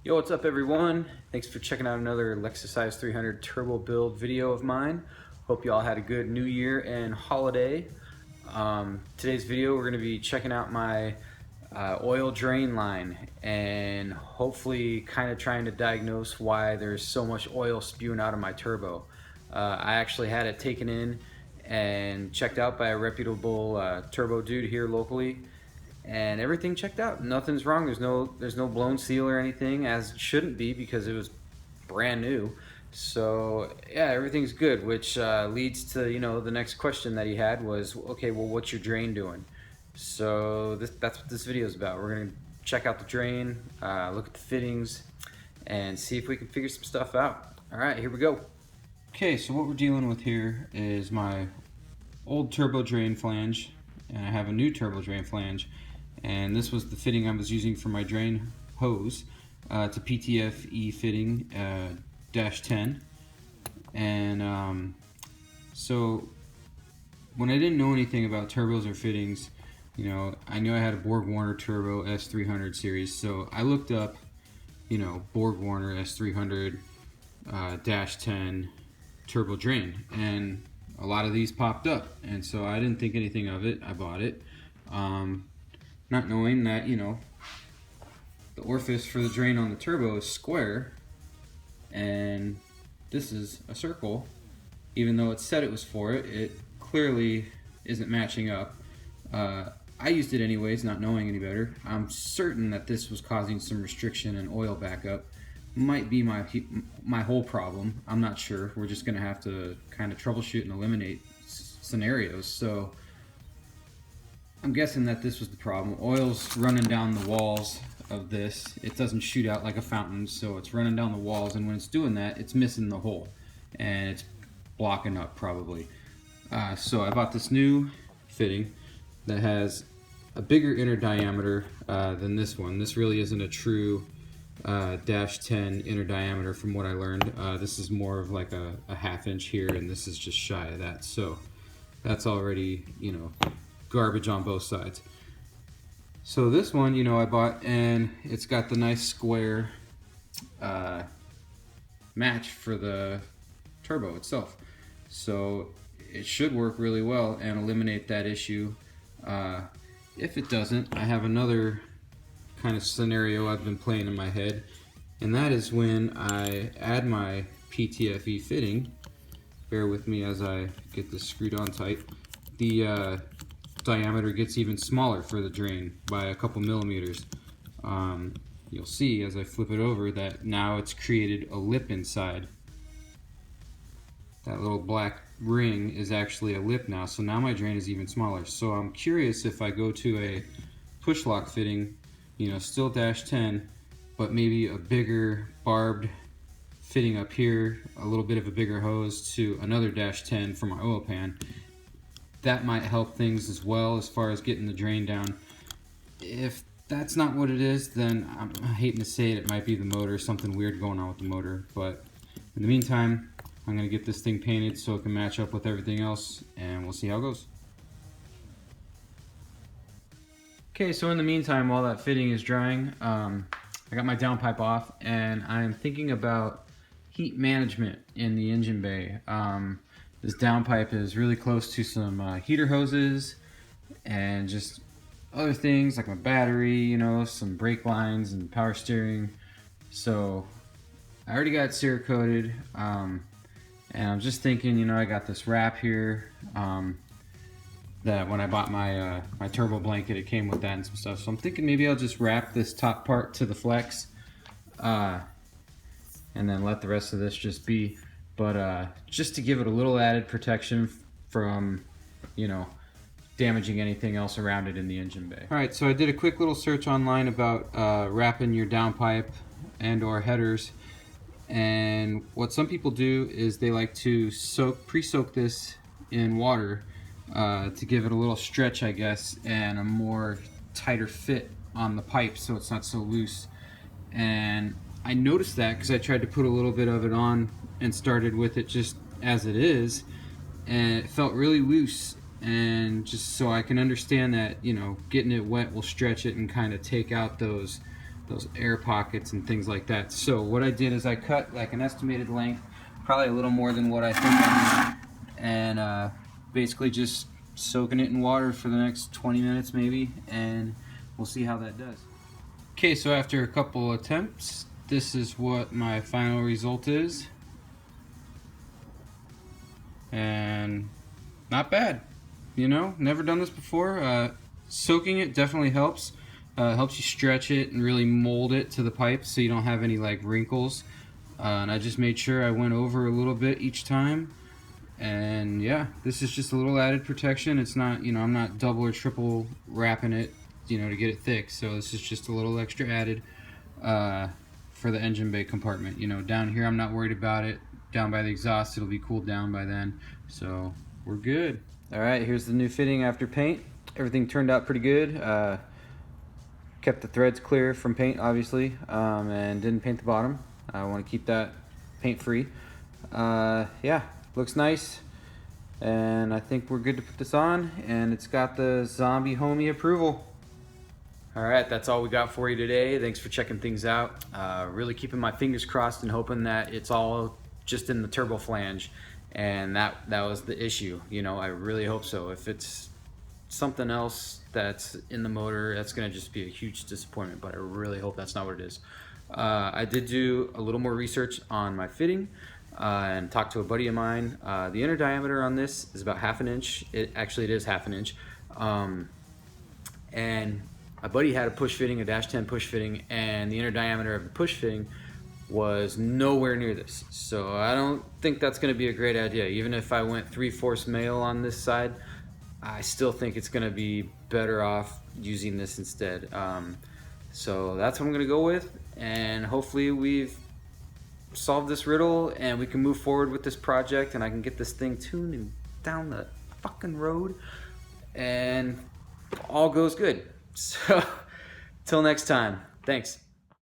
Yo, what's up everyone? Thanks for checking out another LEXUS IS300 turbo build video of mine. Hope you all had a good new year and holiday. Today's video we're going to be checking out my oil drain line and hopefully kind of trying to diagnose why there's so much oil spewing out of my turbo. I actually had it taken in and checked out by a reputable turbo dude here locally, and everything checked out. Nothing's wrong. There's no blown seal or anything, as it shouldn't be because it was brand new. So yeah, everything's good, which leads to the next question that he had was, okay, well, what's your drain doing? So that's what this video is about. We're gonna check out the drain, look at the fittings, and see if we can figure some stuff out. All right, here we go. Okay, so what we're dealing with here is my old turbo drain flange, and I have a new turbo drain flange. And this was the fitting I was using for my drain hose. It's a PTFE fitting, -10. And so when I didn't know anything about turbos or fittings, I knew I had a Borg-Warner Turbo S300 series, so I looked up, Borg-Warner S300 -10 turbo drain, and a lot of these popped up, and so I didn't think anything of it. I bought it. Not knowing that, the orifice for the drain on the turbo is square, and this is a circle. Even though it said it was for it, it clearly isn't matching up. I used it anyways, not knowing any better. I'm certain that this was causing some restriction and oil backup. Might be my whole problem. I'm not sure. We're just gonna have to kind of troubleshoot and eliminate scenarios. So I'm guessing that this was the problem. Oil's running down the walls of this. It doesn't shoot out like a fountain, so it's running down the walls, and when it's doing that, it's missing the hole, and it's blocking up probably. So I bought this new fitting that has a bigger inner diameter than this one. This really isn't a true -10 inner diameter from what I learned. This is more of like a ½ inch here, and this is just shy of that. So that's already, garbage on both sides. So this one, I bought, and it's got the nice square match for the turbo itself. So it should work really well and eliminate that issue. If it doesn't, I have another kind of scenario I've been playing in my head, and that is when I add my PTFE fitting. Bear with me as I get this screwed on tight. The diameter gets even smaller for the drain by a couple millimeters. You'll see as I flip it over that now it's created a lip inside. That little black ring is actually a lip now, so now my drain is even smaller. So I'm curious if I go to a push lock fitting, still -10, but maybe a bigger barbed fitting up here, a little bit of a bigger hose to another -10 for my oil pan. That might help things as well as far as getting the drain down. If that's not what it is, then I'm hating to say it, it might be the motor, something weird going on with the motor. But in the meantime, I'm gonna get this thing painted so it can match up with everything else, and we'll see how it goes. Okay, so in the meantime, while that fitting is drying, I got my downpipe off, and I'm thinking about heat management in the engine bay. This downpipe is really close to some heater hoses and just other things like my battery, some brake lines and power steering. So I already got it Cerakoted, and I'm just thinking, I got this wrap here that when I bought my my turbo blanket, it came with that and some stuff. So I'm thinking maybe I'll just wrap this top part to the flex, and then let the rest of this just be. But just to give it a little added protection from, damaging anything else around it in the engine bay. All right, so I did a quick little search online about wrapping your downpipe and or headers. And what some people do is they like to pre-soak this in water to give it a little stretch, I guess, and a more tighter fit on the pipe so it's not so loose. And I noticed that because I tried to put a little bit of it on and started with it just as it is, and it felt really loose. And just so I can understand that, getting it wet will stretch it and kind of take out those those air pockets and things like that. So what I did is I cut like an estimated length, probably a little more than what I think I need, and basically just soaking it in water for the next 20 minutes maybe, and we'll see how that does. Okay, so after a couple attempts, this is what my final result is, and not bad. You know, never done this before. Soaking it definitely helps. Helps you stretch it and really mold it to the pipe so you don't have any like wrinkles. And I just made sure I went over a little bit each time. And yeah, this is just a little added protection. It's not, you know, I'm not double or triple wrapping it, you know, to get it thick. So this is just a little extra added for the engine bay compartment. You know, down here I'm not worried about it. Down by the exhaust, it'll be cooled down by then. So we're good. All right, here's the new fitting after paint. Everything turned out pretty good. Kept the threads clear from paint, obviously, and didn't paint the bottom. I want to keep that paint free. Yeah, looks nice, and I think we're good to put this on, and it's got the Zombie Homie approval. All right, that's all we got for you today. Thanks for checking things out. Really keeping my fingers crossed and hoping that it's all just in the turbo flange, and that was the issue. You know, I really hope so. If it's something else that's in the motor, that's gonna just be a huge disappointment, but I really hope that's not what it is. I did do a little more research on my fitting and talked to a buddy of mine. The inner diameter on this is about 1/2 inch. It is 1/2 inch. And my buddy had a push fitting, a -10 push fitting, and the inner diameter of the push fitting was nowhere near this. So I don't think that's gonna be a great idea. Even if I went 3/4 male on this side, I still think it's gonna be better off using this instead. So that's what I'm gonna go with, and hopefully we've solved this riddle and we can move forward with this project and I can get this thing tuned and down the fucking road and all goes good. So till next time, thanks.